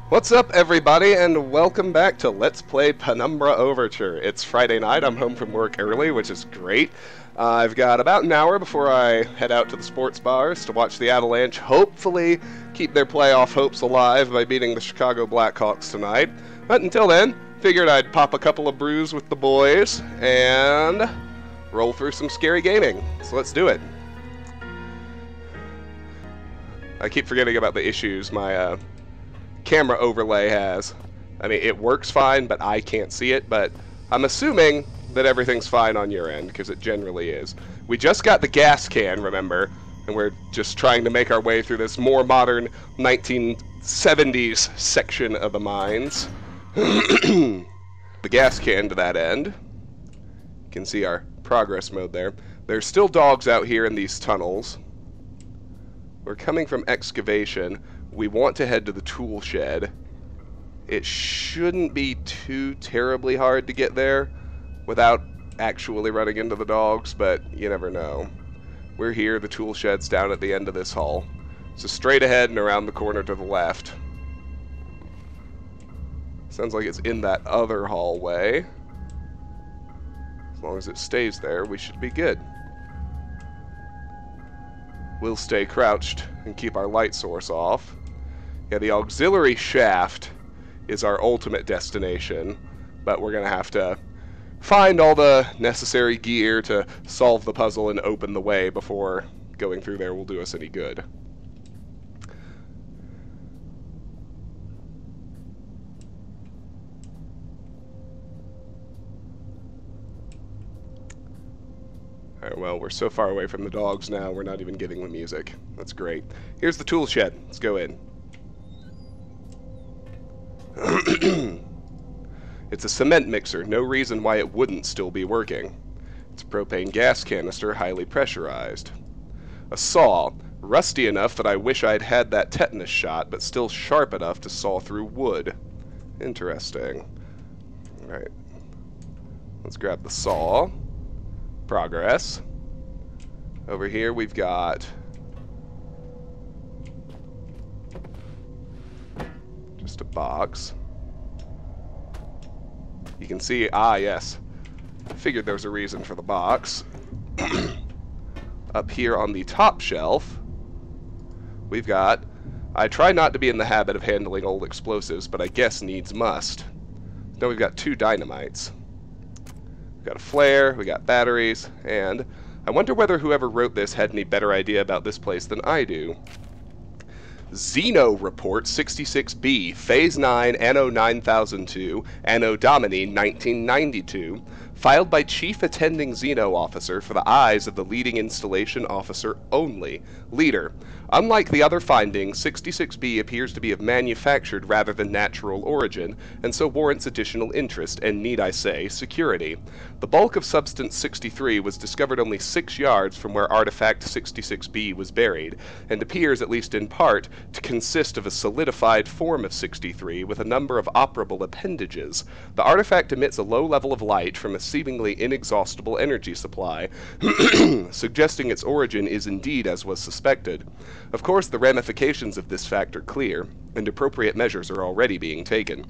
What's up, everybody, and welcome back to Let's Play Penumbra Overture. It's Friday night. I'm home from work early, which is great. I've got about an hour before I head out to the sports bars to watch the Avalanche hopefully keep their playoff hopes alive by beating the Chicago Blackhawks tonight. But until then, figured I'd pop a couple of brews with the boys and roll through some scary gaming. So let's do it. I keep forgetting about the issues my camera overlay has. I mean, it works fine, but I can't see it, but I'm assuming that everything's fine on your end, because it generally is. We just got the gas can, remember, and we're just trying to make our way through this more modern 1970s section of the mines. The gas can to that end. You can see our progress mode there. There's still dogs out here in these tunnels. We're coming from excavation. We want to head to the tool shed. It shouldn't be too terribly hard to get there without actually running into the dogs, but you never know. We're here, the tool shed's down at the end of this hall. So straight ahead and around the corner to the left. Sounds like it's in that other hallway. As long as it stays there, we should be good. We'll stay crouched and keep our light source off. Yeah, the auxiliary shaft is our ultimate destination, but we're going to have to find all the necessary gear to solve the puzzle and open the way before going through there will do us any good. Alright, well, we're so far away from the dogs now, we're not even getting the music. That's great. Here's the tool shed. Let's go in. It's a cement mixer, no reason why it wouldn't still be working. It's a propane gas canister, highly pressurized. A saw, rusty enough that I wish I'd had that tetanus shot, but still sharp enough to saw through wood. Interesting. Alright. Let's grab the saw. Progress. Over here we've got just a box. You can see, yes. I figured there was a reason for the box. Up here on the top shelf, we've got, I try not to be in the habit of handling old explosives, but I guess needs must. Now we've got 2 dynamites. We've got a flare, we got batteries, and I wonder whether whoever wrote this had any better idea about this place than I do. Xeno Report 66B, Phase 9, Anno 9002, Anno Domini 1992, filed by Chief Attending Xeno Officer for the eyes of the leading installation officer only. Leader. Unlike the other findings, 66B appears to be of manufactured rather than natural origin, and so warrants additional interest and, need I say, security. The bulk of Substance 63 was discovered only 6 yards from where Artifact 66B was buried, and appears, at least in part, to consist of a solidified form of 63 with a number of operable appendages. The artifact emits a low level of light from a seemingly inexhaustible energy supply, suggesting its origin is indeed as was suspected. Of course, the ramifications of this fact are clear, and appropriate measures are already being taken.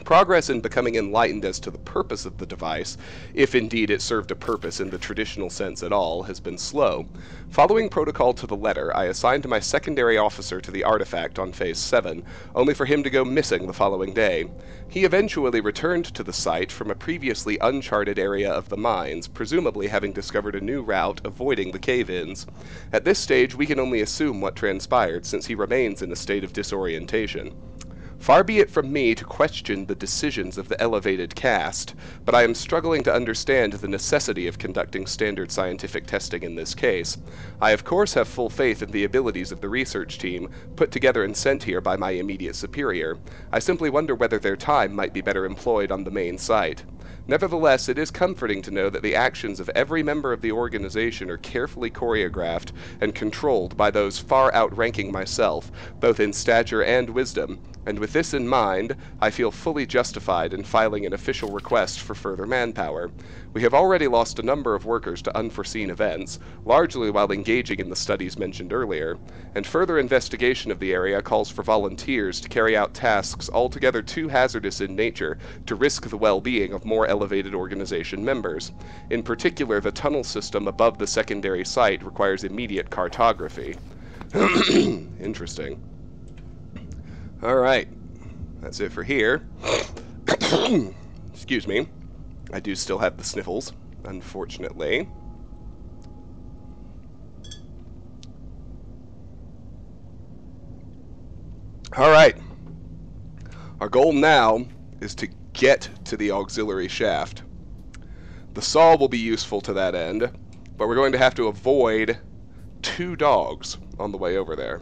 Progress in becoming enlightened as to the purpose of the device, if indeed it served a purpose in the traditional sense at all, has been slow. Following protocol to the letter, I assigned my secondary officer to the artifact on Phase 7, only for him to go missing the following day. He eventually returned to the site from a previously uncharted area of the mines, presumably having discovered a new route avoiding the cave-ins. At this stage, we can only assume what transpired, since he remains in a state of disorientation. Far be it from me to question the decisions of the elevated caste, but I am struggling to understand the necessity of conducting standard scientific testing in this case. I of course have full faith in the abilities of the research team, put together and sent here by my immediate superior. I simply wonder whether their time might be better employed on the main site. Nevertheless, it is comforting to know that the actions of every member of the organization are carefully choreographed and controlled by those far outranking myself, both in stature and wisdom, and with this in mind, I feel fully justified in filing an official request for further manpower. We have already lost a number of workers to unforeseen events, largely while engaging in the studies mentioned earlier, and further investigation of the area calls for volunteers to carry out tasks altogether too hazardous in nature to risk the well-being of more elevated organization members. In particular, the tunnel system above the secondary site requires immediate cartography. Interesting. Alright, that's it for here. Excuse me. I do still have the sniffles, unfortunately. Alright. Our goal now is to get to the auxiliary shaft. The saw will be useful to that end, but we're going to have to avoid 2 dogs on the way over there.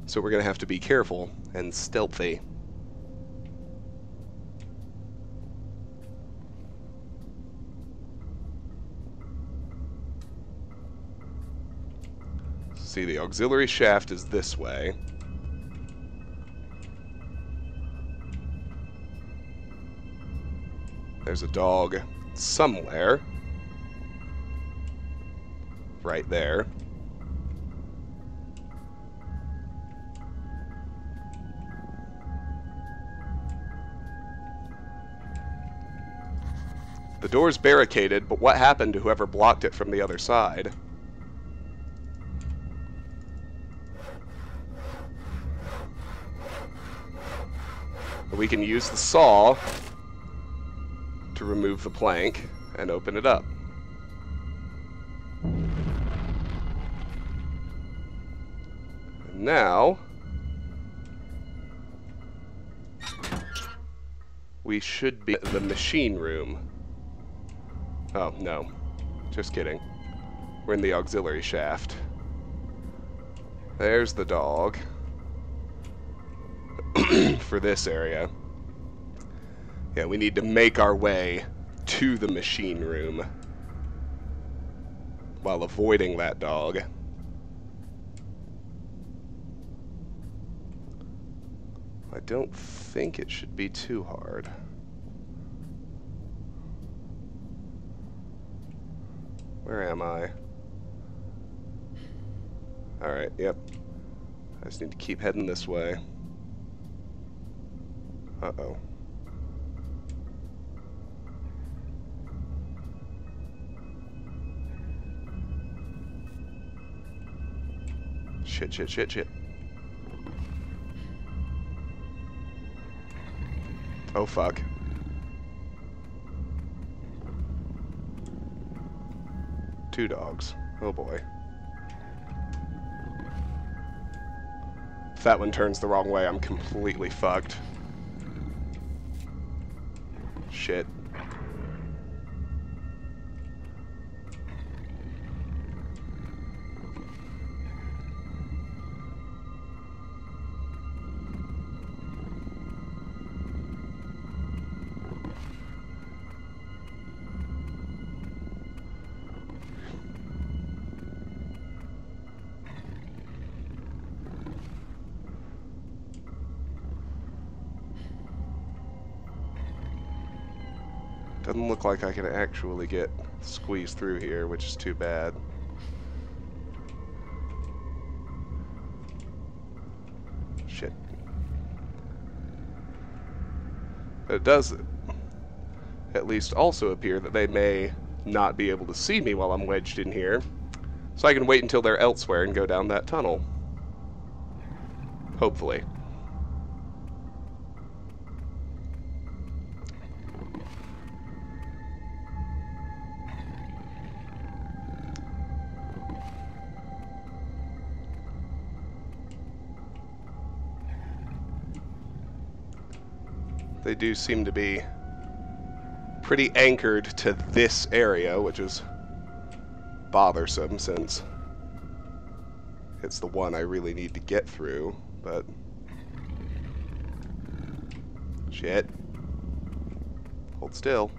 So we're going to have to be careful and stealthy. See, the auxiliary shaft is this way. There's a dog somewhere. Right there. The door's barricaded, but what happened to whoever blocked it from the other side? We can use the saw to remove the plank and open it up. And now we should be in the machine room. Oh, no. Just kidding. We're in the auxiliary shaft. There's the dog. For this area. Yeah, we need to make our way to the machine room while avoiding that dog. I don't think it should be too hard. Where am I? Alright, yep. I just need to keep heading this way. Uh-oh. Shit, shit, shit, shit. Oh, fuck. Two dogs. Oh, boy. If that one turns the wrong way, I'm completely fucked. Shit. Doesn't look like I can actually get squeezed through here, which is too bad. Shit. But it does at least also appear that they may not be able to see me while I'm wedged in here, so I can wait until they're elsewhere and go down that tunnel. Hopefully. They do seem to be pretty anchored to this area, which is bothersome since it's the one I really need to get through, but... Shit. Hold still.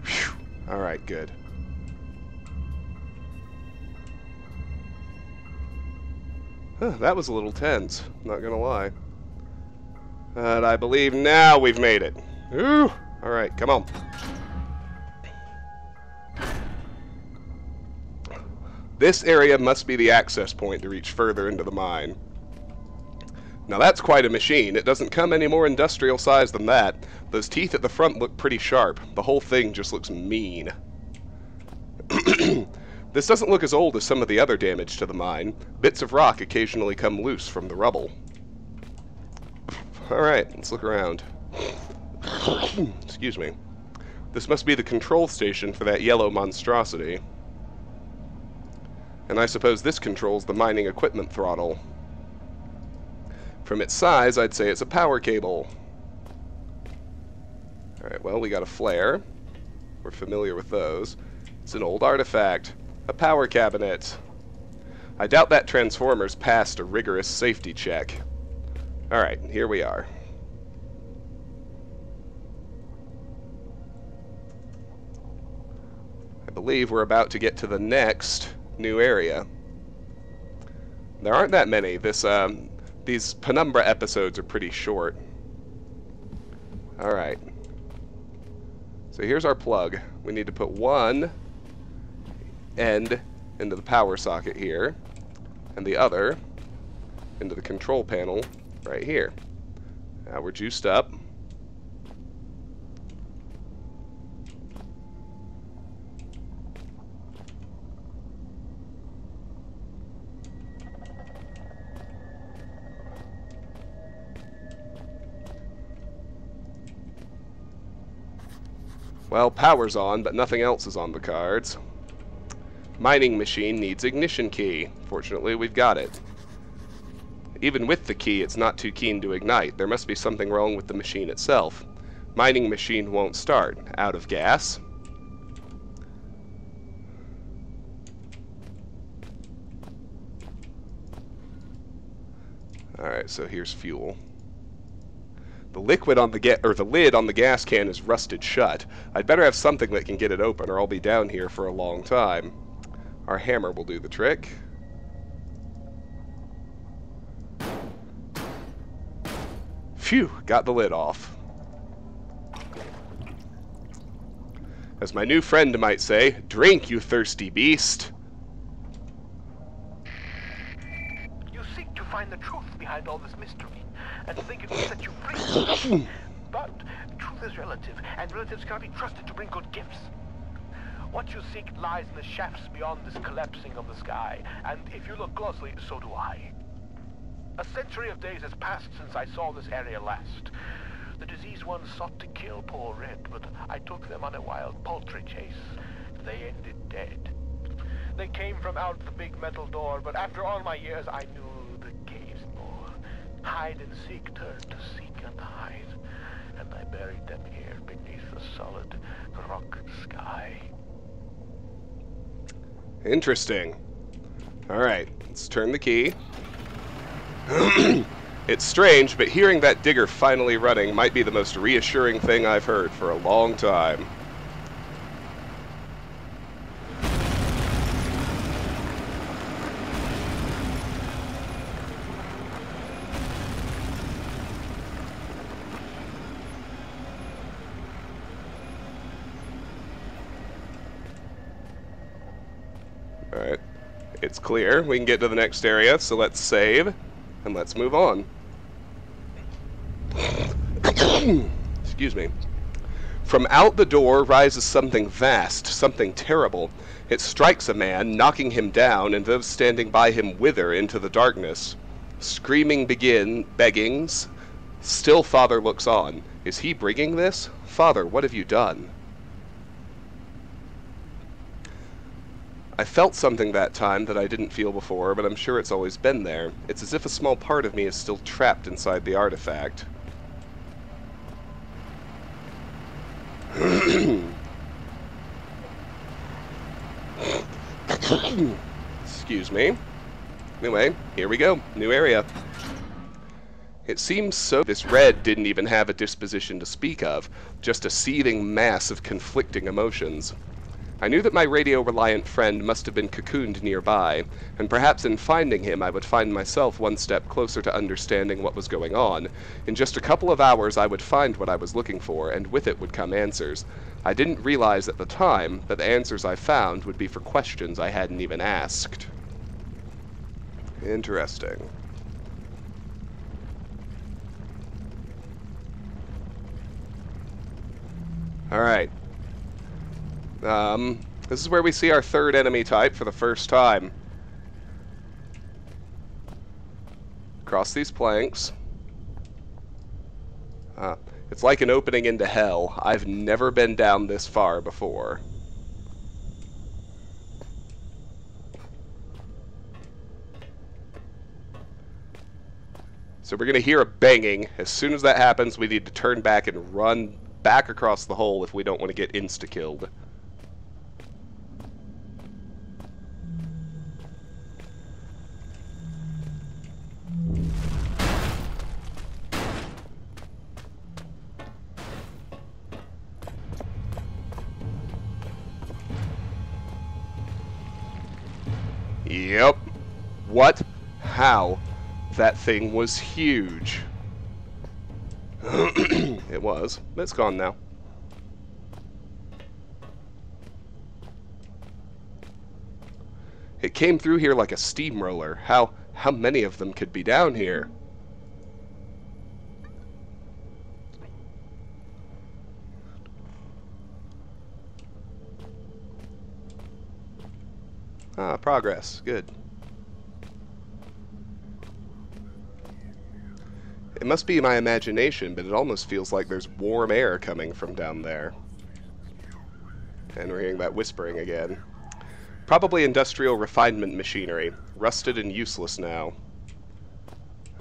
Phew. Alright, good. Huh, that was a little tense, not gonna lie. And I believe now we've made it. Ooh! Alright, come on. This area must be the access point to reach further into the mine. Now that's quite a machine. It doesn't come any more industrial size than that. Those teeth at the front look pretty sharp. The whole thing just looks mean. This doesn't look as old as some of the other damage to the mine. Bits of rock occasionally come loose from the rubble. Alright, let's look around. Excuse me. This must be the control station for that yellow monstrosity. And I suppose this controls the mining equipment throttle. From its size, I'd say it's a power cable. Alright, well, we got a flare. We're familiar with those. It's an old artifact. A power cabinet. I doubt that transformer's passed a rigorous safety check. Alright, here we are. I believe we're about to get to the next new area. There aren't that many. These Penumbra episodes are pretty short. Alright. So here's our plug. We need to put one end into the power socket here, and the other into the control panel right here. Now we're juiced up. Well, power's on, but nothing else is on the cards. Mining machine needs ignition key. Fortunately, we've got it. Even with the key, it's not too keen to ignite. There must be something wrong with the machine itself. Mining machine won't start. Out of gas. Alright, so here's fuel. The liquid on the lid on the gas can is rusted shut. I'd better have something that can get it open, or I'll be down here for a long time. Our hammer will do the trick. Phew, got the lid off. As my new friend might say, drink, you thirsty beast. You seek to find the truth behind all this mystery, and think it will set you free. But truth is relative, and relatives cannot be trusted to bring good gifts. What you seek lies in the shafts beyond this collapsing of the sky, and if you look closely, so do I. A century of days has passed since I saw this area last. The diseased ones sought to kill poor Red, but I took them on a wild poultry chase. They ended dead. They came from out the big metal door, but after all my years, I knew the caves more. Hide and seek turned to seek and hide, and I buried them here beneath the solid rock sky. Interesting. Alright, let's turn the key. It's strange, but hearing that digger finally running might be the most reassuring thing I've heard for a long time. Alright, it's clear. We can get to the next area, so let's save, and let's move on. Excuse me. From out the door rises something vast, something terrible. It strikes a man, knocking him down, and those standing by him wither into the darkness. Screaming beggings. Still Father looks on. Is he bringing this? Father, what have you done? I felt something that time that I didn't feel before, but I'm sure it's always been there. It's as if a small part of me is still trapped inside the artifact. Excuse me. Anyway, here we go. New area. It seems so this red didn't even have a disposition to speak of, just a seething mass of conflicting emotions. I knew that my radio-reliant friend must have been cocooned nearby, and perhaps in finding him I would find myself one step closer to understanding what was going on. In just a couple of hours I would find what I was looking for, and with it would come answers. I didn't realize at the time that the answers I found would be for questions I hadn't even asked. Interesting. Alright. This is where we see our third enemy type for the first time. Across these planks. It's like an opening into hell. I've never been down this far before. So we're going to hear a banging. As soon as that happens, we need to turn back and run back across the hole if we don't want to get insta-killed. Yep. What? How? That thing was huge. It was, but it's gone now. It came through here like a steamroller. How many of them could be down here? Ah, progress. Good. It must be my imagination, but it almost feels like there's warm air coming from down there. And we're hearing that whispering again. Probably industrial refinement machinery. Rusted and useless now.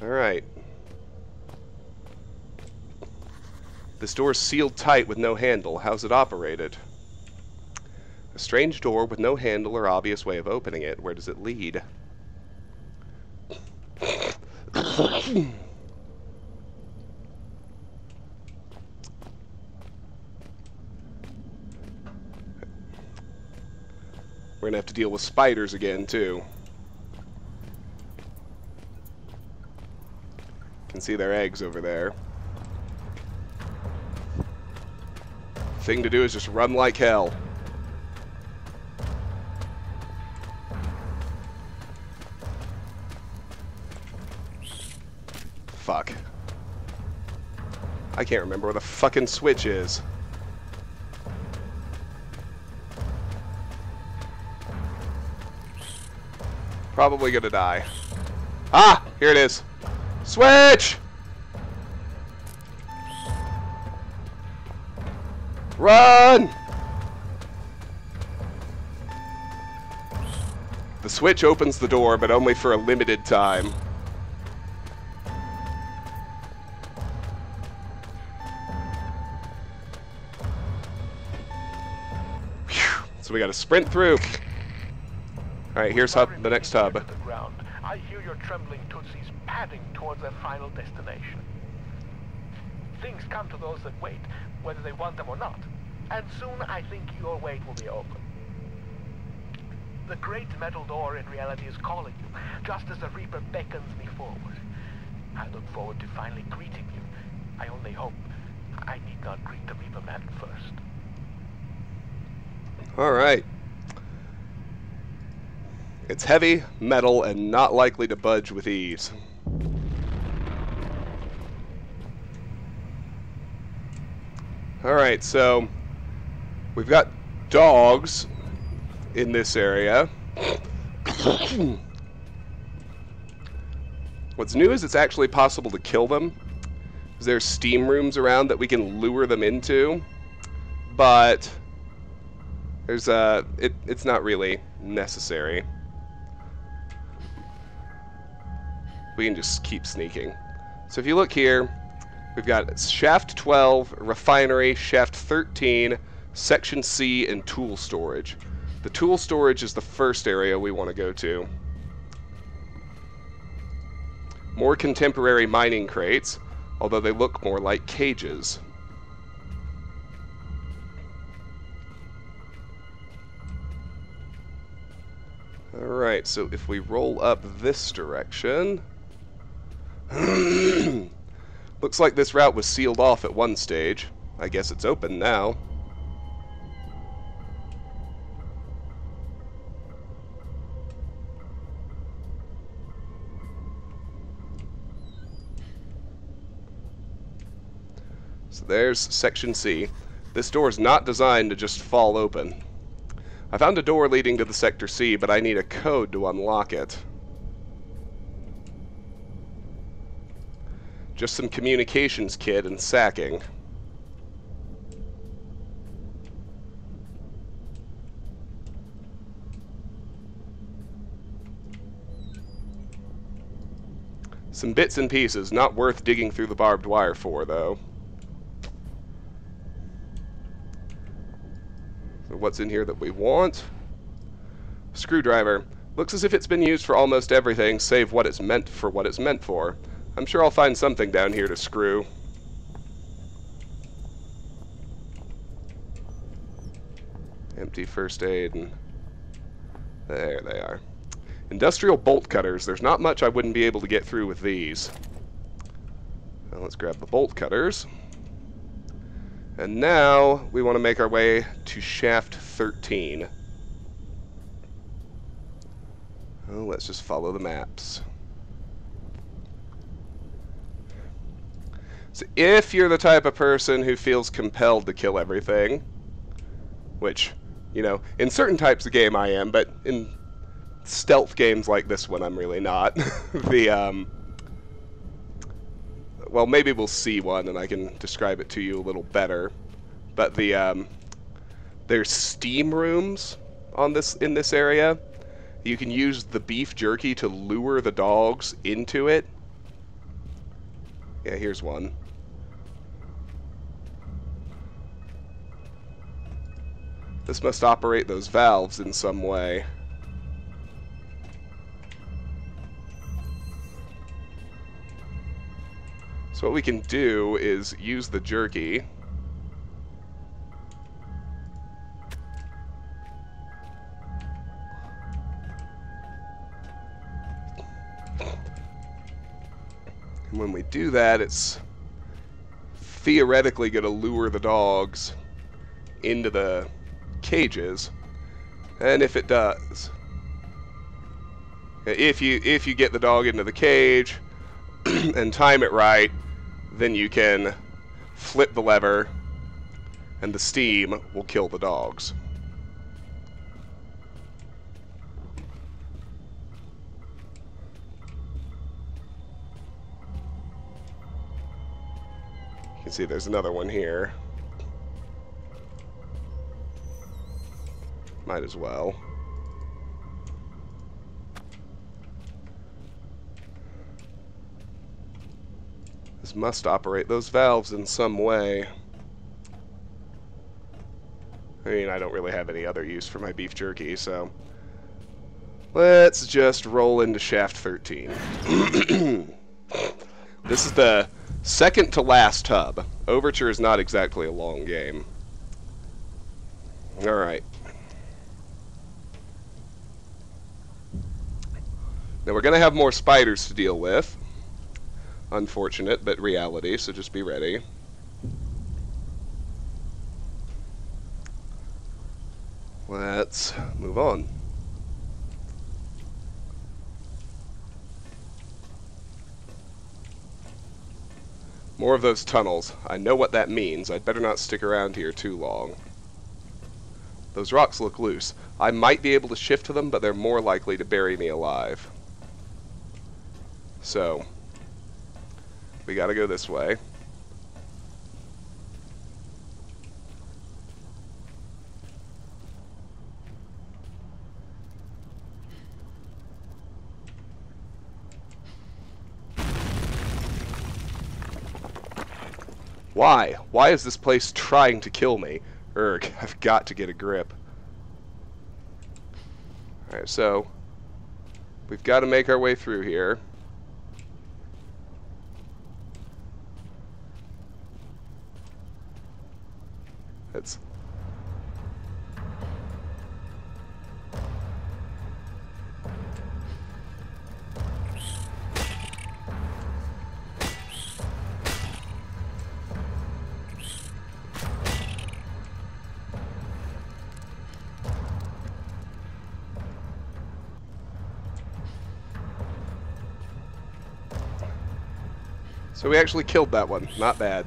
Alright. This door's sealed tight with no handle. How's it operated? A strange door with no handle or obvious way of opening it. Where does it lead? We're gonna have to deal with spiders again, too. Can see their eggs over there. Thing to do is just run like hell. Fuck. I can't remember where the fucking switch is. Probably gonna die. Ah! Here it is. Switch! Run! The switch opens the door, but only for a limited time. Phew. So we gotta sprint through. Alright, here's the next hub. The ground, I hear your trembling tootsies padding towards their final destination. Things come to those that wait, whether they want them or not. And soon I think your wait will be open. The great metal door in reality is calling you, just as the Reaper beckons me forward. I look forward to finally greeting you. I only hope I need not greet the Reaper man first. Alright. It's heavy, metal, and not likely to budge with ease. Alright, so we've got dogs in this area. What's new is it's actually possible to kill them. There's steam rooms around that we can lure them into, but there's it's not really necessary. We can just keep sneaking. So if you look here, we've got Shaft 12, Refinery, Shaft 13, Section C, and Tool Storage. The Tool Storage is the first area we want to go to. More contemporary mining crates, although they look more like cages. Alright, so if we roll up this direction... Looks like this route was sealed off at one stage. I guess it's open now. So there's Section C. This door is not designed to just fall open. I found a door leading to the Sector C, but I need a code to unlock it. Just some communications kit and sacking. Some bits and pieces, not worth digging through the barbed wire for, though. So what's in here that we want? Screwdriver. Looks as if it's been used for almost everything, save what it's meant for. I'm sure I'll find something down here to screw. Empty first aid, and there they are. Industrial bolt cutters. There's not much I wouldn't be able to get through with these. Now let's grab the bolt cutters. And now we want to make our way to shaft 13. Oh, let's just follow the maps. So if you're the type of person who feels compelled to kill everything, which, you know, in certain types of game I am, but in stealth games like this one I'm really not. Well, maybe we'll see one and I can describe it to you a little better. But there's steam rooms on in this area. You can use the beef jerky to lure the dogs into it. Yeah, here's one. This must operate those valves in some way. So what we can do is use the jerky. And when we do that, it's theoretically going to lure the dogs into the cages. And if it does, if you get the dog into the cage and time it right, then you can flip the lever and the steam will kill the dogs. You can see there's another one here. Might as well. This must operate those valves in some way. I mean, I don't really have any other use for my beef jerky, so let's just roll into shaft 13. This is the second to last hub. Overture is not exactly a long game. Alright. Now we're going to have more spiders to deal with. Unfortunate, but reality, so just be ready. Let's move on. More of those tunnels. I know what that means. I'd better not stick around here too long. Those rocks look loose. I might be able to shift to them, but they're more likely to bury me alive. So, we gotta go this way. Why? Why is this place trying to kill me? Erg, I've got to get a grip. Alright, so we've got to make our way through here. It's... So we actually killed that one. Not bad.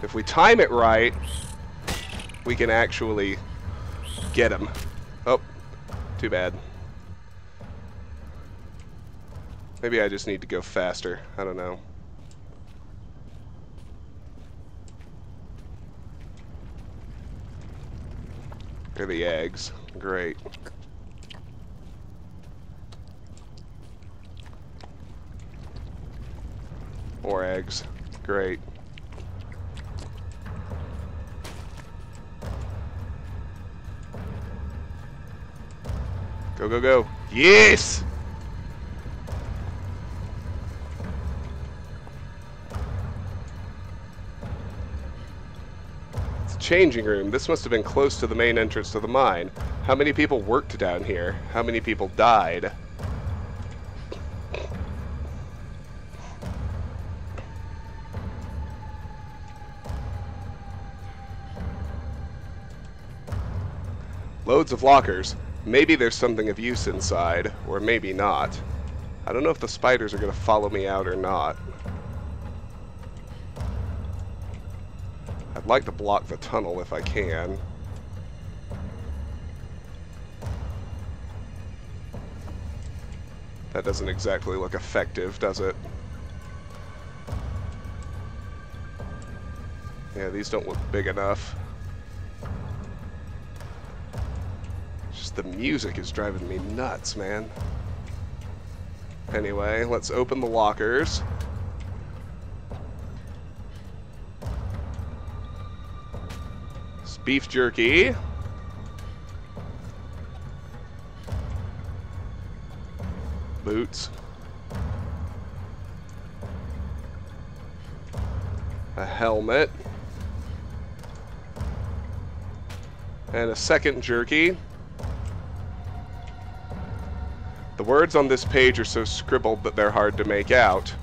If we time it right, we can actually get him. Oh, too bad. Maybe I just need to go faster. I don't know. Here are the eggs. Great. More eggs. Great. Go, go, go. Yes! It's a changing room. This must have been close to the main entrance to the mine. How many people worked down here? How many people died? Loads of lockers. Maybe there's something of use inside, or maybe not. I don't know if the spiders are going to follow me out or not. I'd like to block the tunnel if I can. That doesn't exactly look effective, does it? Yeah, these don't look big enough. The music is driving me nuts, man. Anyway, let's open the lockers. It's beef jerky. Boots. A helmet. And a second jerky. The words on this page are so scribbled that they're hard to make out.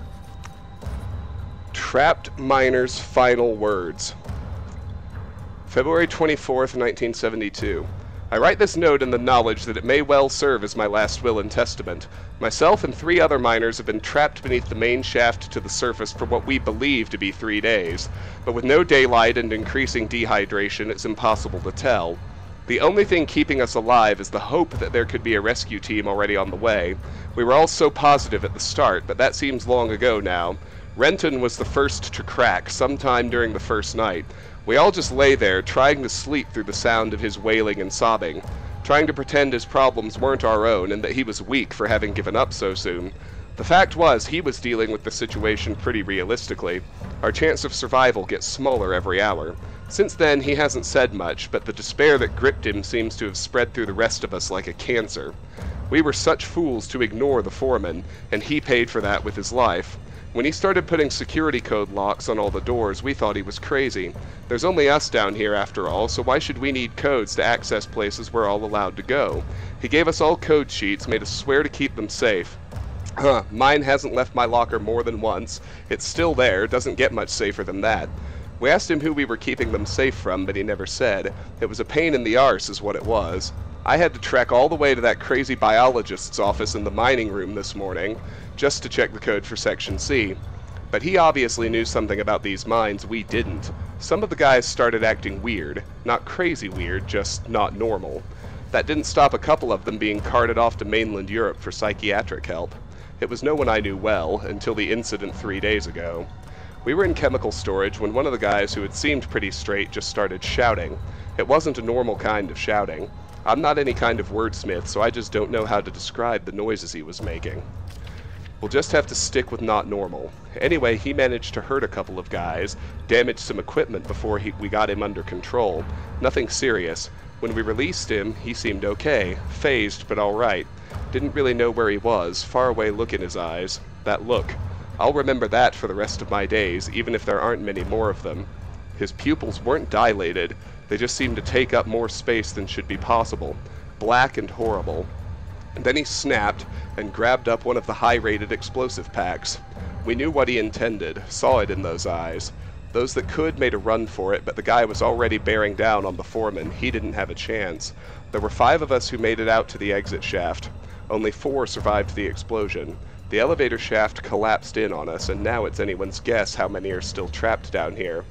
Trapped Miner's Final Words. February 24th, 1972. I write this note in the knowledge that it may well serve as my last will and testament. Myself and 3 other miners have been trapped beneath the main shaft to the surface for what we believe to be 3 days. But with no daylight and increasing dehydration, it's impossible to tell. The only thing keeping us alive is the hope that there could be a rescue team already on the way. We were all so positive at the start, but that seems long ago now. Renton was the first to crack, sometime during the first night. We all just lay there, trying to sleep through the sound of his wailing and sobbing, trying to pretend his problems weren't our own and that he was weak for having given up so soon. The fact was, he was dealing with the situation pretty realistically. Our chance of survival gets smaller every hour. Since then, he hasn't said much, but the despair that gripped him seems to have spread through the rest of us like a cancer. We were such fools to ignore the foreman, and he paid for that with his life. When he started putting security code locks on all the doors, we thought he was crazy. There's only us down here after all, so why should we need codes to access places we're all allowed to go? He gave us all code sheets, made us swear to keep them safe. Mine hasn't left my locker more than once. It's still there, doesn't get much safer than that. We asked him who we were keeping them safe from, but he never said. It was a pain in the arse is what it was. I had to trek all the way to that crazy biologist's office in the mining room this morning, just to check the code for Section C. But he obviously knew something about these mines we didn't. Some of the guys started acting weird. Not crazy weird, just not normal. That didn't stop a couple of them being carted off to mainland Europe for psychiatric help. It was no one I knew well, until the incident 3 days ago. We were in chemical storage when one of the guys who had seemed pretty straight just started shouting. It wasn't a normal kind of shouting. I'm not any kind of wordsmith, so I just don't know how to describe the noises he was making. We'll just have to stick with not normal. Anyway, he managed to hurt a couple of guys, damaged some equipment before we got him under control. Nothing serious. When we released him, he seemed okay, phased but alright. Didn't really know where he was, far away look in his eyes. That look. I'll remember that for the rest of my days, even if there aren't many more of them. His pupils weren't dilated, they just seemed to take up more space than should be possible, black and horrible. And then he snapped and grabbed up one of the high-rated explosive packs. We knew what he intended, saw it in those eyes. Those that could made a run for it, but the guy was already bearing down on the foreman. He didn't have a chance. There were 5 of us who made it out to the exit shaft. Only 4 survived the explosion. The elevator shaft collapsed in on us, and now it's anyone's guess how many are still trapped down here.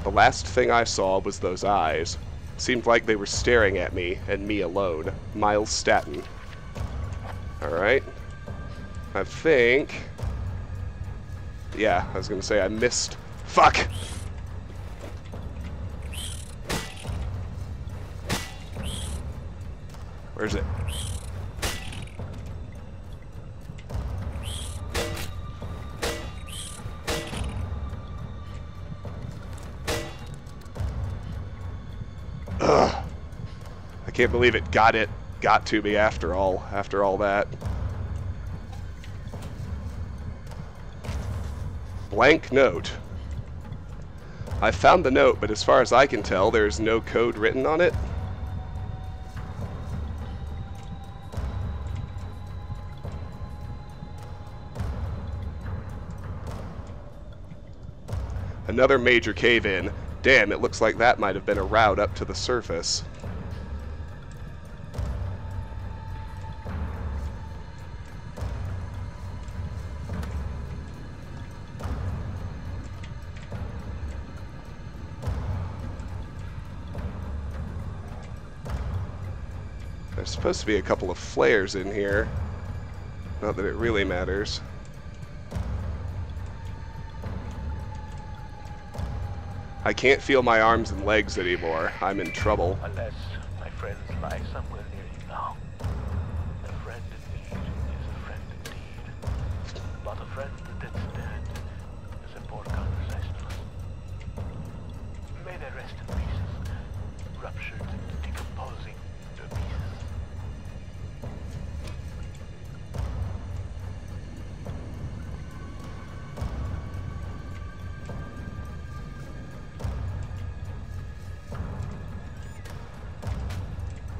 The last thing I saw was those eyes. Seemed like they were staring at me, and me alone. Miles Staton. Alright. I think... yeah, I was gonna say I missed... fuck! Where's it? Ugh. I can't believe it got to me after all that. Blank note. I found the note, but as far as I can tell, there's no code written on it. Another major cave-in. Damn, it looks like that might have been a route up to the surface. There's supposed to be a couple of flares in here. Not that it really matters. I can't feel my arms and legs anymore. I'm in trouble. Unless my friends lie somewhere near you now. A friend in need is a friend indeed. But a friend that's dead is a poor conversationalist. May they rest in pieces, ruptured and decomposing to pieces.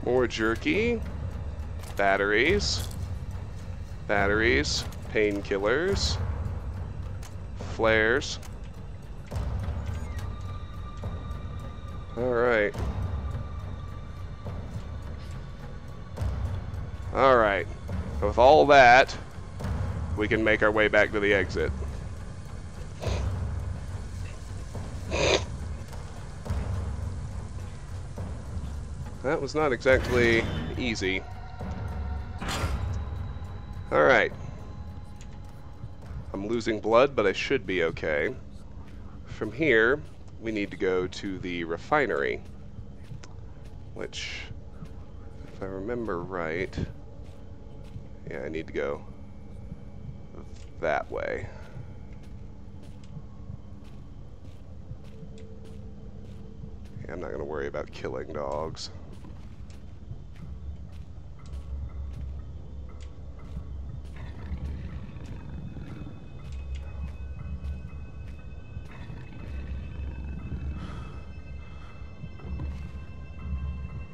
More jerky. Batteries. Batteries. Painkillers. Flares. Alright. Alright. With all that, we can make our way back to the exit. That was not exactly easy. Alright. I'm losing blood, but I should be okay. From here, we need to go to the refinery. Which, if I remember right... yeah, I need to go that way. Yeah, I'm not going to worry about killing dogs.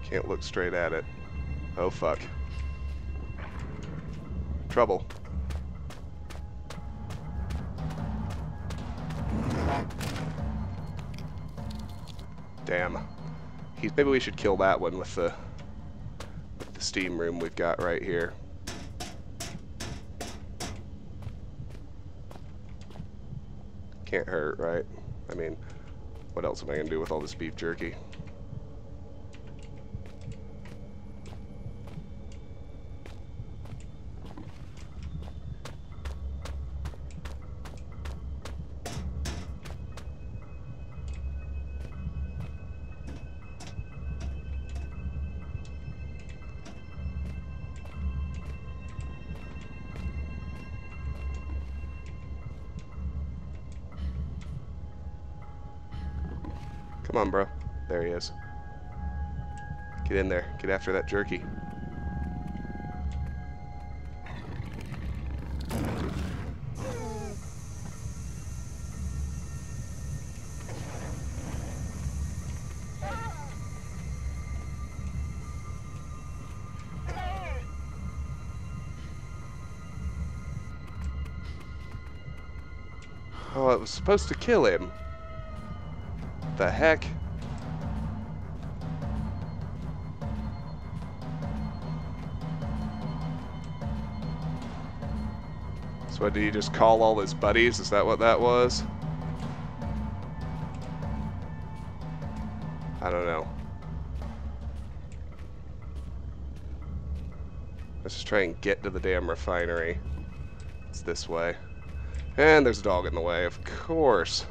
Can't look straight at it. Oh fuck. Trouble. Damn. Maybe we should kill that one with the steam room we've got right here. Can't hurt, right? I mean, what else am I gonna do with all this beef jerky? Come on, bro. There he is. Get in there. Get after that jerky. Oh, it was supposed to kill him. The heck? So what, did he just call all his buddies? Is that what that was? I don't know. Let's just try and get to the damn refinery. It's this way. And there's a dog in the way, of course.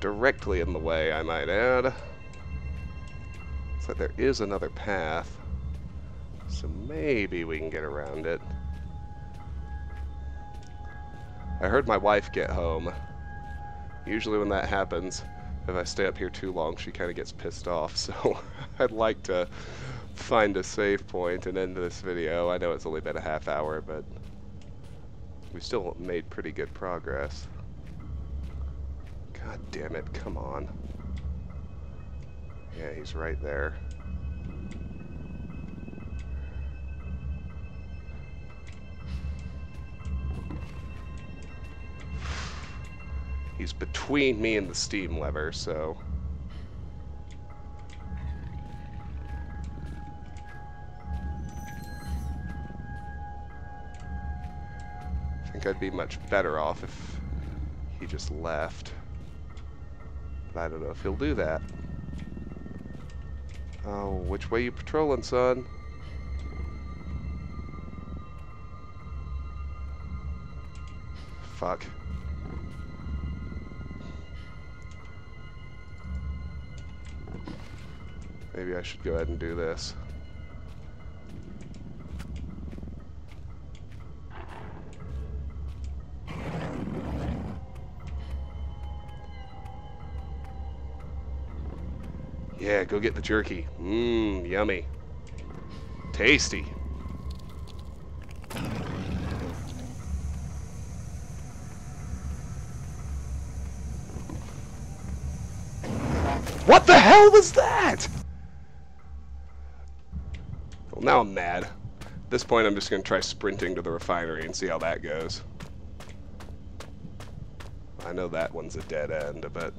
Directly in the way, I might add. Looks like there is another path. So maybe we can get around it. I heard my wife get home. Usually when that happens, if I stay up here too long, she kind of gets pissed off. So I'd like to find a save point and end this video. I know it's only been a half hour, but we still made pretty good progress. God damn it, come on. Yeah, he's right there. He's between me and the steam lever, so... I think I'd be much better off if he just left. But I don't know if he'll do that. Oh, which way you patrolling, son? Fuck. Maybe I should go ahead and do this. Yeah, go get the jerky. Mmm, yummy. Tasty. What the hell was that? Well, now I'm mad. At this point, I'm just going to try sprinting to the refinery and see how that goes. I know that one's a dead end, but...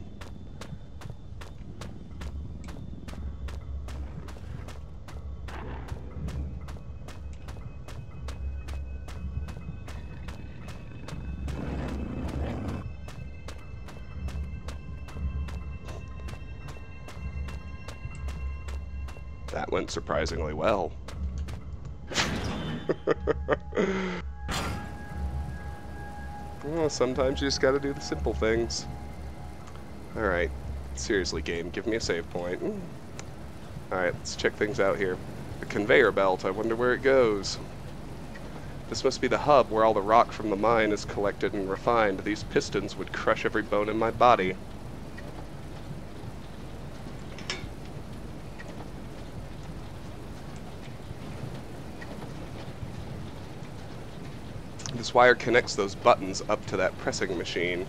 that went surprisingly well. Well, sometimes you just gotta do the simple things. Alright. Seriously, game, give me a save point. Alright, let's check things out here. The conveyor belt, I wonder where it goes. This must be the hub where all the rock from the mine is collected and refined. These pistons would crush every bone in my body. This wire connects those buttons up to that pressing machine.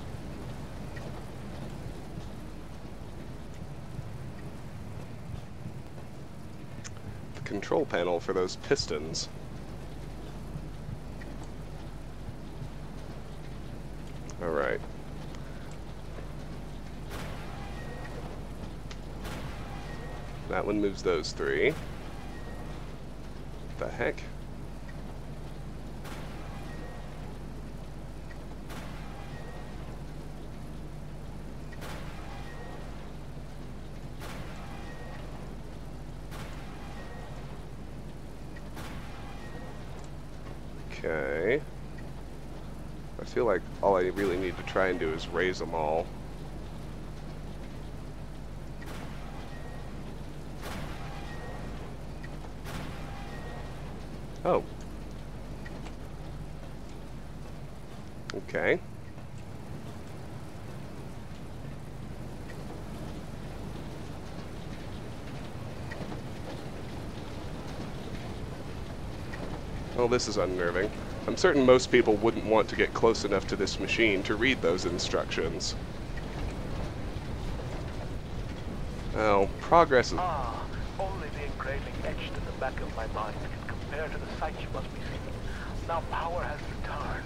The control panel for those pistons. Alright. That one moves those three. What the heck? Okay. I feel like all I really need to try and do is raise them all. Oh. Okay. Well, this is unnerving. I'm certain most people wouldn't want to get close enough to this machine to read those instructions. Oh, progress is... Ah, only the engraving etched in the back of my mind can compare to the sight you must be seeing. Now power has returned.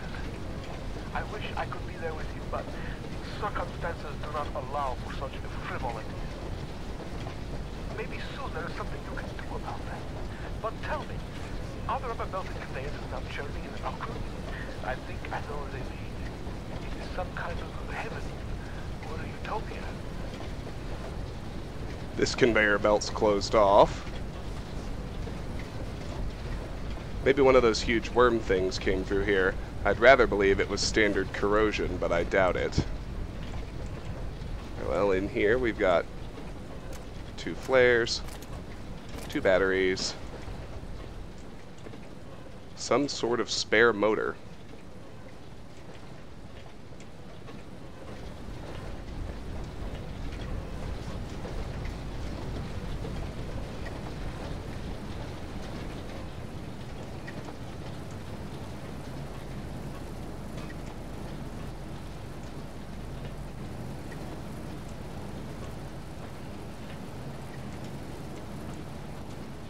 I wish I could be there with you, but Circumstances do not allow for such frivolities. Maybe soon there is something you can do about that. But tell me, are there other melted conveyances now churning in the dark room? I think I know where they lead. It is some kind of heaven or a utopia. This conveyor belt's closed off. Maybe one of those huge worm things came through here. I'd rather believe it was standard corrosion, but I doubt it. Well, in here we've got 2 flares, 2 batteries, some sort of spare motor.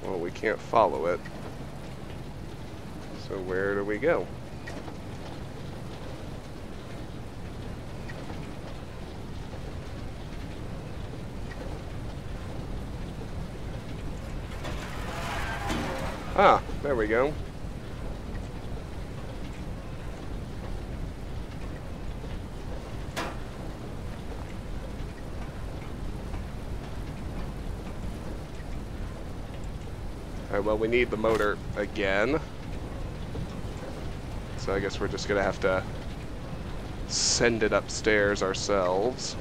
Well, we can't follow it. So where do we go? Ah, there we go. Alright, well, we need the motor again. So I guess we're just gonna have to send it upstairs ourselves,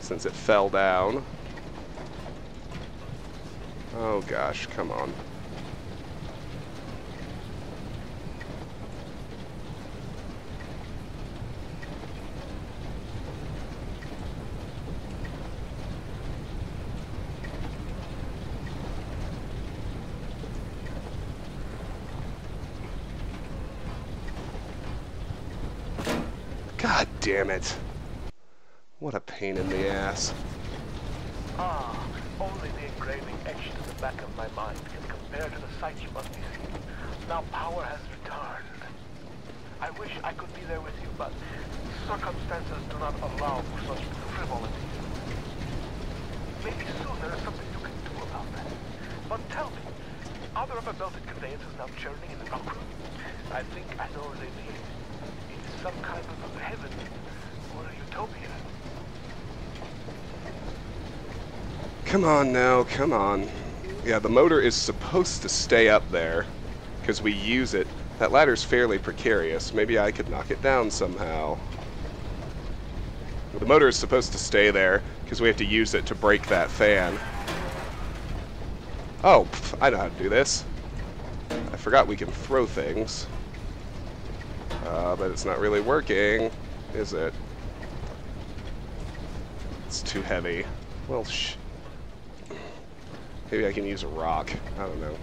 since it fell down. Oh gosh, come on. God damn it. What a pain in the ass. Ah, only the engraving etched in the back of my mind can compare to the sight you must be seeing. Now power has returned. I wish I could be there with you, but circumstances do not allow for such frivolities. Maybe soon there is something you can do about that. But tell me, are there other melted conveyances now churning in the dark room? I think I know where they lead. It is some kind of heaven or a utopia. Come on now, come on. Yeah, the motor is supposed to stay up there, because we use it. That ladder's fairly precarious. Maybe I could knock it down somehow. The motor is supposed to stay there, because we have to use it to break that fan. Oh, pff, I know how to do this. I forgot we can throw things. But it's not really working, is it? It's too heavy. Well, maybe I can use a rock. I don't know.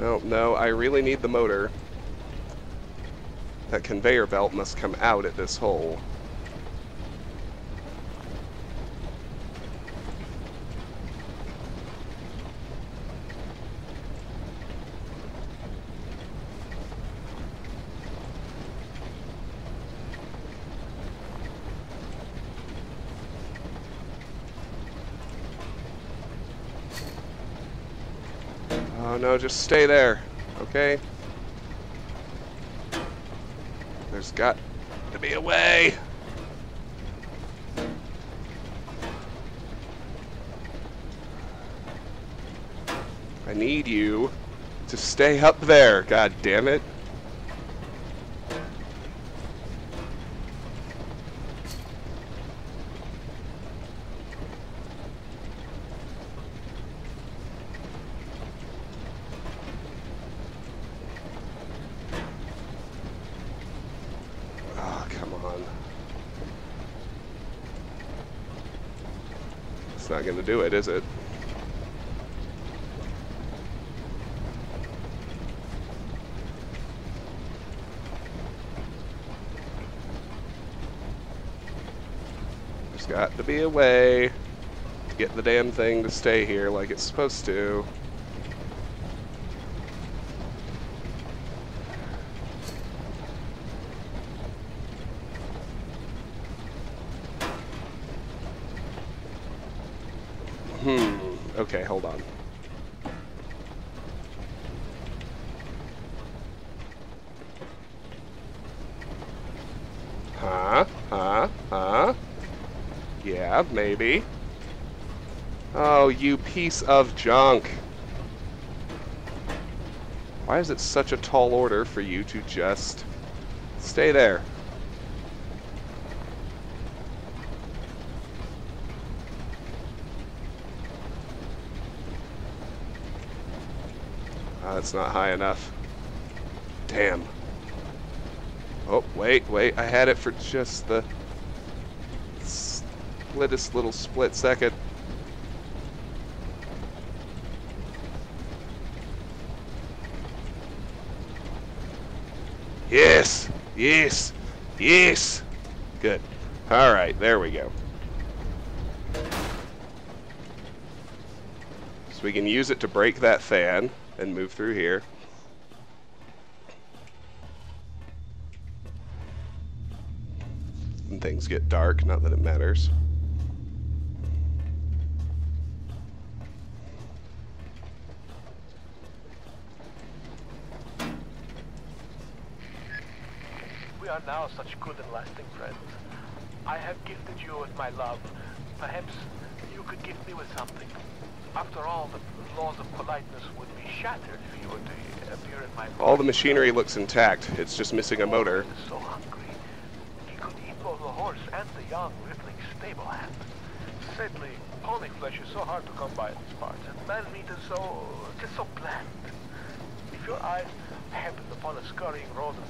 Oh, no, I really need the motor. That conveyor belt must come out at this hole. Oh no, just stay there, okay? There's got to be a way. I need you to stay up there, god damn it. It's not going to do it, is it? There's got to be a way. Get the damn thing to stay here like it's supposed to. Okay, hold on. Huh? Yeah, maybe. Oh, you piece of junk. Why is it such a tall order for you to just stay there? That's not high enough. Damn. Oh, wait, I had it for just the slittest little split second. Yes! Yes! Yes! Good. Alright, there we go. So we can use it to break that fan and move through here. And things get dark, not that it matters. We are now such good and lasting friends. I have gifted you with my love. Perhaps you could gift me with something. After all, the laws of politeness would be shattered if you were to appear in my... All the machinery looks intact. It's just missing a motor. He is so hungry. He could eat both the horse and the young rippling stable hand. Sadly, pony flesh is so hard to come by in these parts, and man meat is just so bland. If your eyes happened upon a scurrying rodent,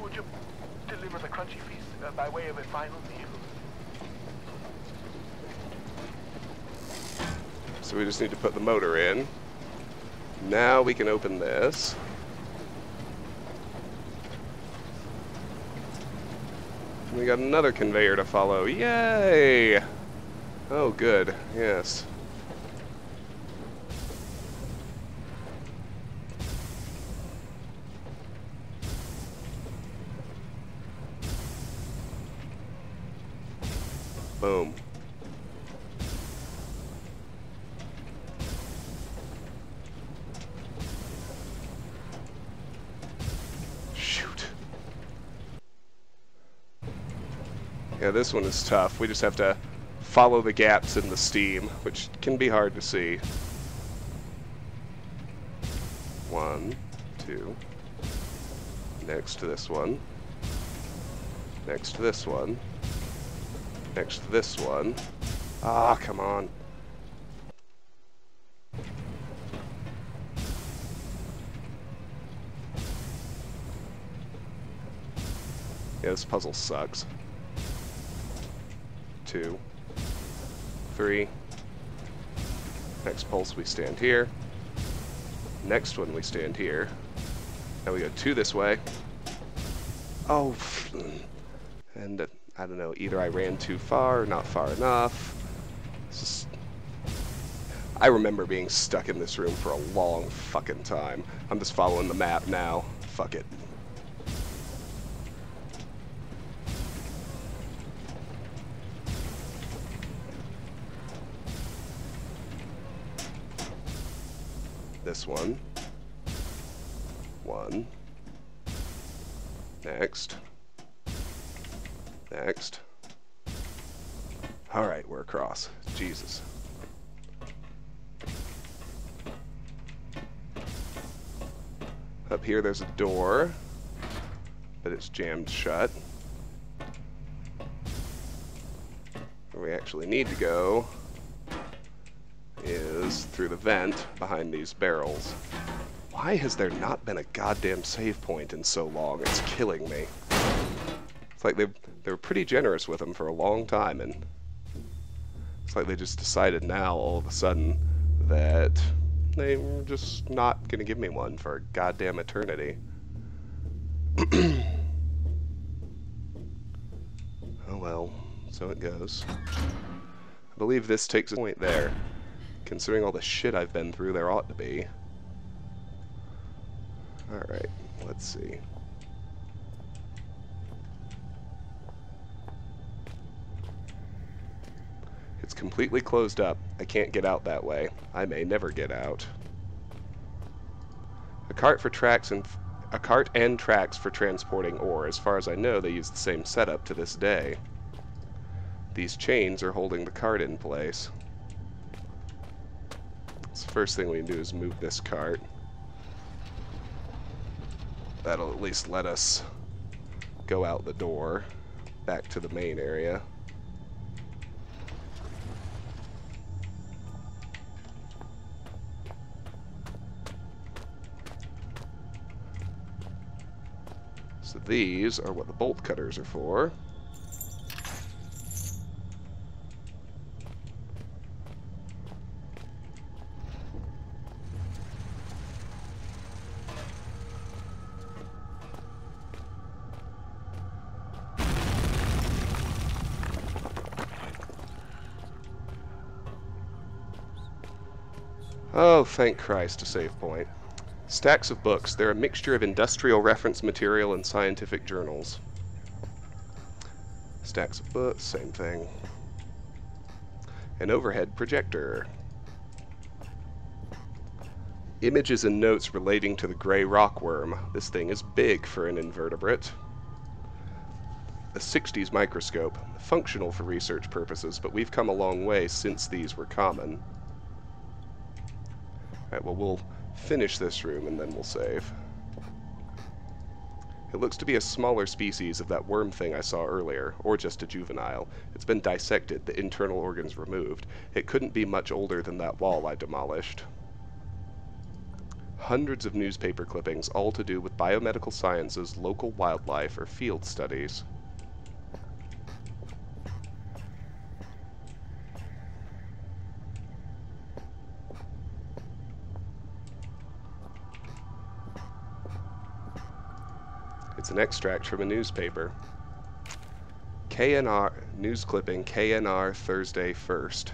would you deliver the crunchy feast by way of a final meal? So we just need to put the motor in. Now we can open this. We got another conveyor to follow. Yay! Oh, good. Yes. Boom. Shoot. Yeah, this one is tough. We just have to follow the gaps in the steam, which can be hard to see. 1, 2. Next to this one. Next to this one. Next to this one. Ah, come on. Yeah, this puzzle sucks. 2, 3. Next pulse we stand here. Next one we stand here. Now we go 2 this way. Oh, and I don't know, either I ran too far or not far enough. I remember being stuck in this room for a long fucking time. I'm just following the map now. Fuck it. This one. 1. Next. Next. Alright, we're across. Jesus. Up here there's a door, but it's jammed shut. Where we actually need to go is through the vent behind these barrels. Why has there not been a goddamn save point in so long? It's killing me. It's like they were pretty generous with them for a long time, and it's like they just decided now all of a sudden that they were just not going to give me one for a goddamn eternity. Oh well, so it goes. I believe this takes a point there. Considering all the shit I've been through, there ought to be. Alright, let's see. It's completely closed up. I can't get out that way. I may never get out. A cart and tracks for transporting ore. As far as I know, they use the same setup to this day. These chains are holding the cart in place. So the first thing we can do is move this cart. That'll at least let us go out the door back to the main area. So these are what the bolt cutters are for. Oh, thank Christ, a save point. Stacks of books. They're a mixture of industrial reference material and scientific journals. Stacks of books, same thing. An overhead projector. Images and notes relating to the gray rockworm. This thing is big for an invertebrate. A 60s microscope. Functional for research purposes, but we've come a long way since these were common. Alright, well, we'll finish this room and then we'll save. It looks to be a smaller species of that worm thing I saw earlier, or just a juvenile. It's been dissected, the internal organs removed. It couldn't be much older than that wall I demolished. Hundreds of newspaper clippings, all to do with biomedical sciences, local wildlife, or field studies. It's an extract from a newspaper. KNR, news clipping, KNR Thursday 1st.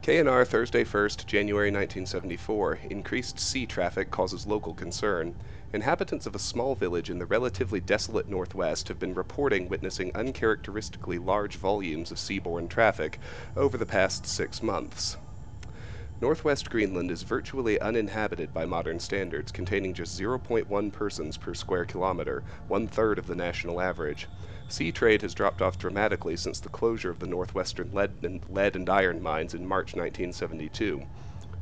KNR Thursday 1st, January 1974. Increased sea traffic causes local concern. Inhabitants of a small village in the relatively desolate northwest have been reporting witnessing uncharacteristically large volumes of seaborne traffic over the past 6 months. Northwest Greenland is virtually uninhabited by modern standards, containing just 0.1 persons per square kilometer, 1/3 of the national average. Sea trade has dropped off dramatically since the closure of the northwestern lead and iron mines in March 1972.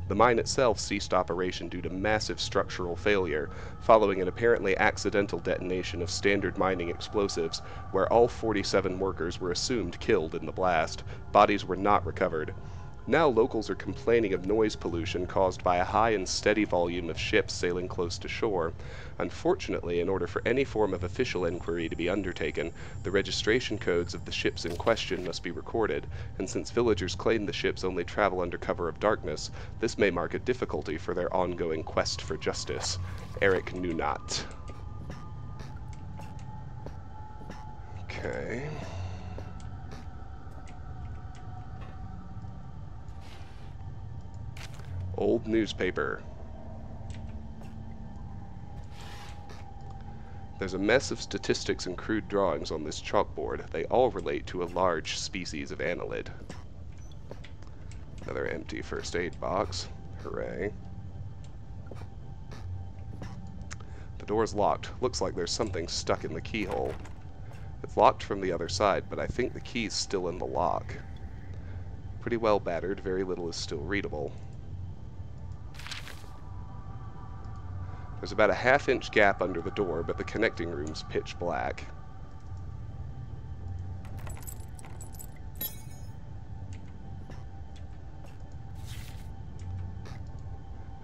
The mine itself ceased operation due to massive structural failure, following an apparently accidental detonation of standard mining explosives, where all 47 workers were assumed killed in the blast. Bodies were not recovered. Now locals are complaining of noise pollution caused by a high and steady volume of ships sailing close to shore. Unfortunately, in order for any form of official inquiry to be undertaken, the registration codes of the ships in question must be recorded, and since villagers claim the ships only travel under cover of darkness, this may mark a difficulty for their ongoing quest for justice. Eric knew not. Okay. Old newspaper. There's a mess of statistics and crude drawings on this chalkboard. They all relate to a large species of annelid. Another empty first aid box. Hooray. The door's locked. Looks like there's something stuck in the keyhole. It's locked from the other side, but I think the key's still in the lock. Pretty well battered. Very little is still readable. There's about a half-inch gap under the door, but the connecting room's pitch black.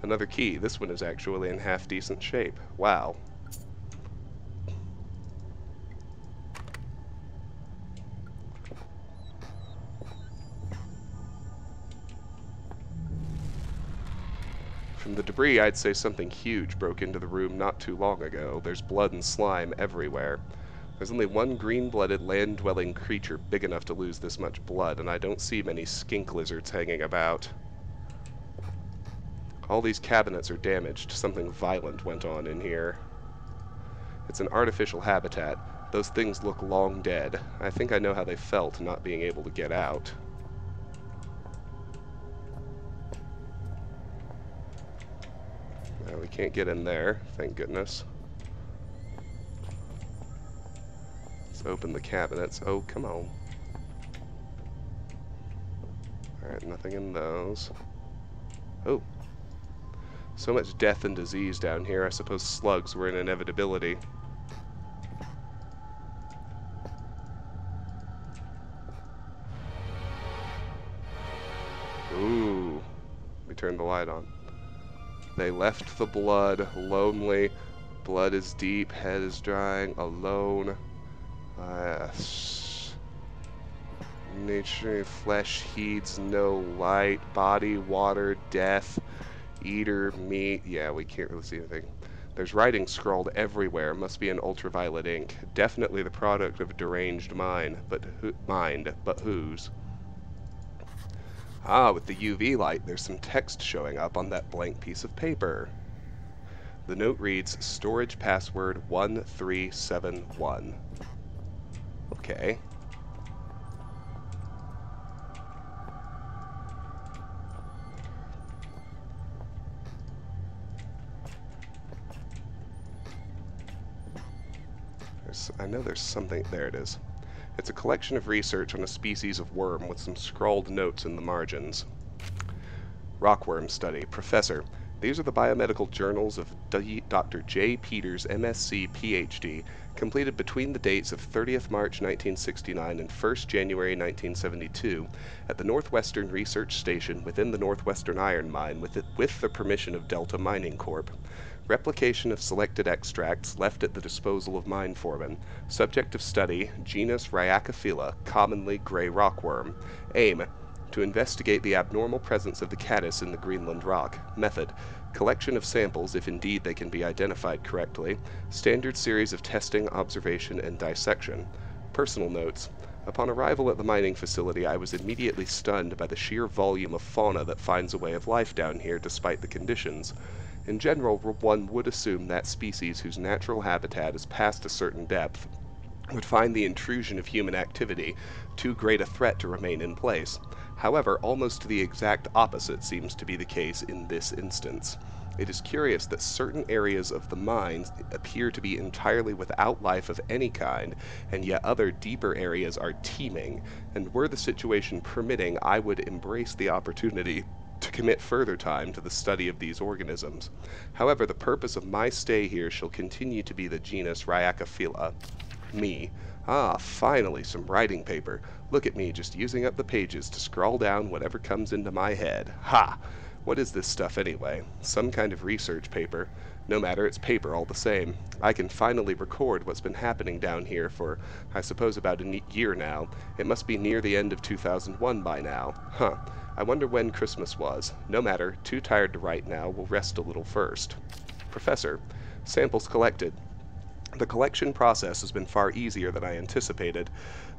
Another key. This one is actually in half-decent shape. Wow. From the debris, I'd say something huge broke into the room not too long ago. There's blood and slime everywhere. There's only one green-blooded land-dwelling creature big enough to lose this much blood, and I don't see many skink lizards hanging about. All these cabinets are damaged. Something violent went on in here. It's an artificial habitat. Those things look long dead. I think I know how they felt not being able to get out. We can't get in there, thank goodness. Let's open the cabinets. Oh, come on. Alright, nothing in those. Oh. So much death and disease down here. I suppose slugs were an inevitability. Ooh. Let me turn the light on. They left the blood, lonely. Blood is deep, head is drying, alone. Nature, flesh heeds no light, body, water, death, eater, meat. Yeah, we can't really see anything. There's writing scrawled everywhere. Must be in ultraviolet ink. Definitely the product of a deranged mind, but whose? Ah, with the UV light, there's some text showing up on that blank piece of paper. The note reads, storage password 1371. Okay. I know there's something. There it is. It's a collection of research on a species of worm with some scrawled notes in the margins. Rockworm study. Professor, these are the biomedical journals of Dr. J. Peters, MSc, PhD, completed between the dates of 30th March 1969 and 1st January 1972 at the Northwestern Research Station within the Northwestern Iron Mine with the permission of Delta Mining Corp. Replication of selected extracts left at the disposal of mine foremen. Subject of study, genus Rhyacophila, commonly gray rockworm. Aim, to investigate the abnormal presence of the caddis in the Greenland rock. Method, collection of samples if indeed they can be identified correctly. Standard series of testing, observation, and dissection. Personal notes. Upon arrival at the mining facility, I was immediately stunned by the sheer volume of fauna that finds a way of life down here despite the conditions. In general, one would assume that species whose natural habitat is past a certain depth would find the intrusion of human activity too great a threat to remain in place. However, almost the exact opposite seems to be the case in this instance. It is curious that certain areas of the mines appear to be entirely without life of any kind, and yet other deeper areas are teeming, and were the situation permitting, I would embrace the opportunity to commit further time to the study of these organisms. However, the purpose of my stay here shall continue to be the genus Rhyacophila. Me. Ah, finally, some writing paper. Look at me, just using up the pages to scrawl down whatever comes into my head. Ha! What is this stuff anyway? Some kind of research paper. No matter, it's paper all the same. I can finally record what's been happening down here for, I suppose, about a year now. It must be near the end of 2001 by now. Huh. I wonder when Christmas was. No matter, too tired to write now, we'll rest a little first. Professor, samples collected. The collection process has been far easier than I anticipated.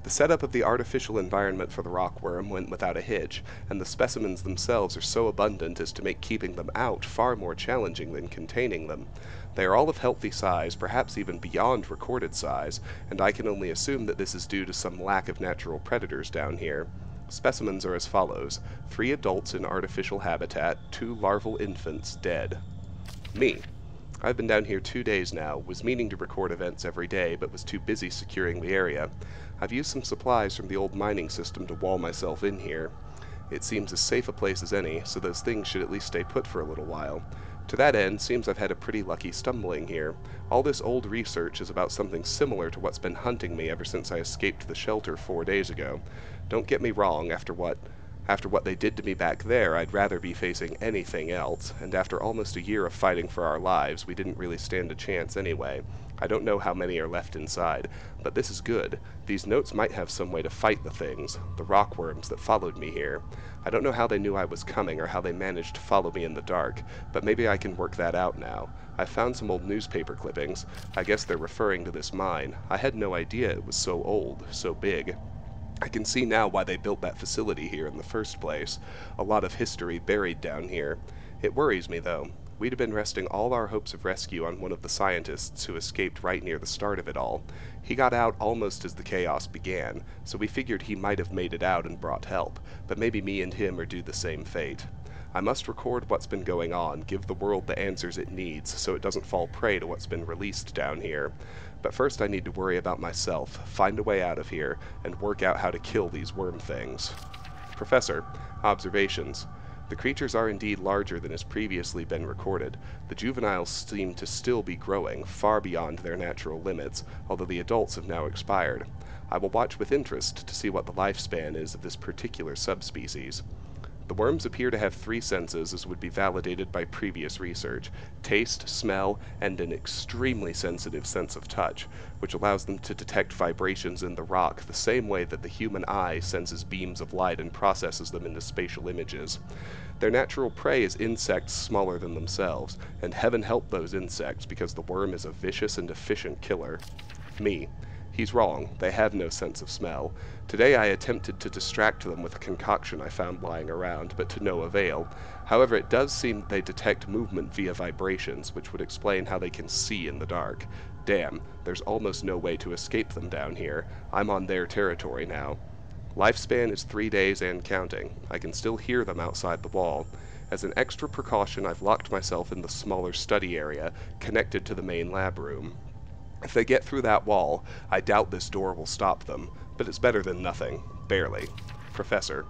The setup of the artificial environment for the rockworm went without a hitch, and the specimens themselves are so abundant as to make keeping them out far more challenging than containing them. They are all of healthy size, perhaps even beyond recorded size, and I can only assume that this is due to some lack of natural predators down here. Specimens are as follows: 3 adults in artificial habitat, 2 larval infants dead. Me. I've been down here 2 days now, was meaning to record events every day, but was too busy securing the area. I've used some supplies from the old mining system to wall myself in here. It seems as safe a place as any, so those things should at least stay put for a little while. To that end, seems I've had a pretty lucky stumbling here. All this old research is about something similar to what's been hunting me ever since I escaped the shelter 4 days ago. Don't get me wrong, after what After what they did to me back there, I'd rather be facing anything else, and after almost a year of fighting for our lives, we didn't really stand a chance anyway. I don't know how many are left inside, but this is good. These notes might have some way to fight the things, the rockworms that followed me here. I don't know how they knew I was coming or how they managed to follow me in the dark, but maybe I can work that out now. I found some old newspaper clippings. I guess they're referring to this mine. I had no idea it was so old, so big. I can see now why they built that facility here in the first place. A lot of history buried down here. It worries me, though. We'd have been resting all our hopes of rescue on one of the scientists who escaped right near the start of it all. He got out almost as the chaos began, so we figured he might have made it out and brought help, but maybe me and him are due the same fate. I must record what's been going on, give the world the answers it needs, so it doesn't fall prey to what's been released down here. But first I need to worry about myself, find a way out of here, and work out how to kill these worm things. Professor, observations. The creatures are indeed larger than has previously been recorded. The juveniles seem to still be growing, far beyond their natural limits, although the adults have now expired. I will watch with interest to see what the lifespan is of this particular subspecies. The worms appear to have 3 senses, as would be validated by previous research: taste, smell, and an extremely sensitive sense of touch, which allows them to detect vibrations in the rock the same way that the human eye senses beams of light and processes them into spatial images. Their natural prey is insects smaller than themselves, and heaven help those insects, because the worm is a vicious and efficient killer. Me. He's wrong. They have no sense of smell. Today I attempted to distract them with a concoction I found lying around, but to no avail. However, it does seem that they detect movement via vibrations, which would explain how they can see in the dark. Damn, there's almost no way to escape them down here. I'm on their territory now. Lifespan is 3 days and counting. I can still hear them outside the wall. As an extra precaution, I've locked myself in the smaller study area, connected to the main lab room. If they get through that wall, I doubt this door will stop them, but it's better than nothing. Barely. Professor.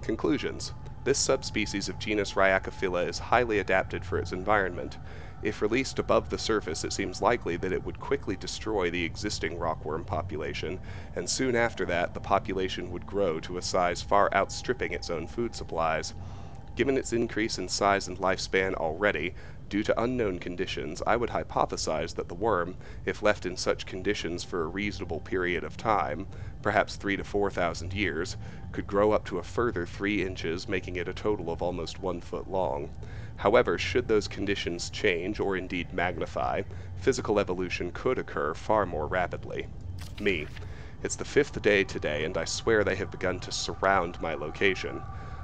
Conclusions. This subspecies of genus Rhyacophila is highly adapted for its environment. If released above the surface, it seems likely that it would quickly destroy the existing rockworm population, and soon after that the population would grow to a size far outstripping its own food supplies. Given its increase in size and lifespan already, due to unknown conditions, I would hypothesize that the worm, if left in such conditions for a reasonable period of time, perhaps 3,000 to 4,000 years, could grow up to a further 3 inches, making it a total of almost 1 foot long. However, should those conditions change, or indeed magnify, physical evolution could occur far more rapidly. Me. It's the 5th day today, and I swear they have begun to surround my location.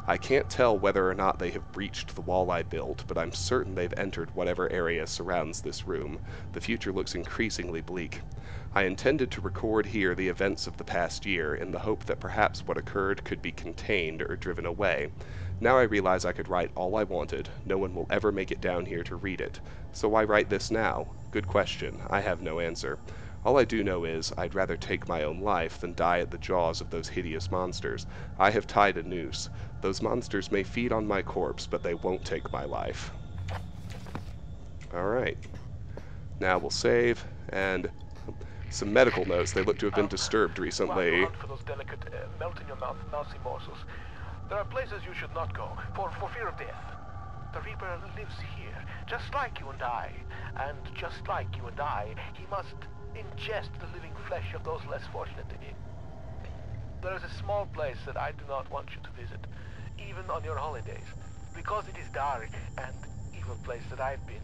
I can't tell whether or not they have breached the wall I built, but I'm certain they've entered whatever area surrounds this room. The future looks increasingly bleak. I intended to record here the events of the past year, in the hope that perhaps what occurred could be contained or driven away. Now I realize I could write all I wanted. No one will ever make it down here to read it. So why write this now? Good question. I have no answer. All I do know is, I'd rather take my own life than die at the jaws of those hideous monsters. I have tied a noose. Those monsters may feed on my corpse, but they won't take my life. Alright. Now we'll save, and some medical notes. They look to have been disturbed While you recently. hunt for those delicate, melt-in-your-mouth mousy morsels, there are places you should not go, for fear of death. The Reaper lives here, just like you and I. And just like you and I, he must ingest the living flesh of those less fortunate than him. There is a small place that I do not want you to visit, even on your holidays, because it is dark and evil place that I've been.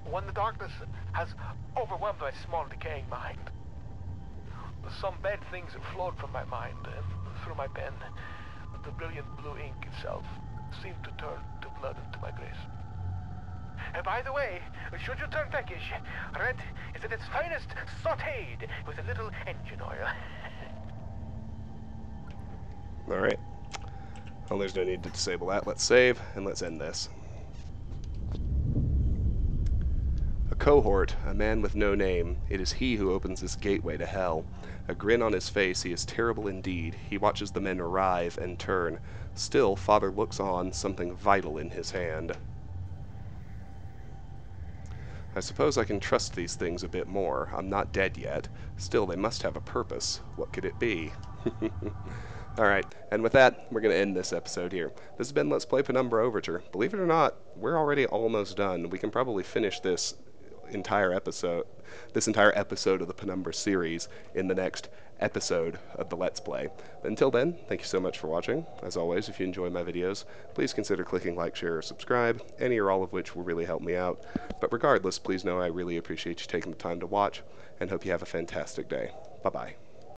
When the darkness has overwhelmed my small decaying mind, some bad things have flowed from my mind and through my pen. The brilliant blue ink itself seemed to turn to blood into my grace. And by the way, should you turn peckish, red is at its finest sautéed with a little engine oil. Alright. Well, there's no need to disable that. Let's save, and let's end this. A cohort, a man with no name. It is he who opens this gateway to hell. A grin on his face, he is terrible indeed. He watches the men writhe and turn. Still, Father looks on, something vital in his hand. I suppose I can trust these things a bit more. I'm not dead yet. Still, they must have a purpose. What could it be? Alright, and with that, we're going to end this episode here. This has been Let's Play Penumbra Overture. Believe it or not, we're already almost done. We can probably finish entire episode this entire episode of the Penumbra series in the next episode of the Let's Play. But until then, thank you so much for watching. As always, if you enjoy my videos, please consider clicking like, share, or subscribe, any or all of which will really help me out. But regardless, please know I really appreciate you taking the time to watch, and hope you have a fantastic day. Bye-bye.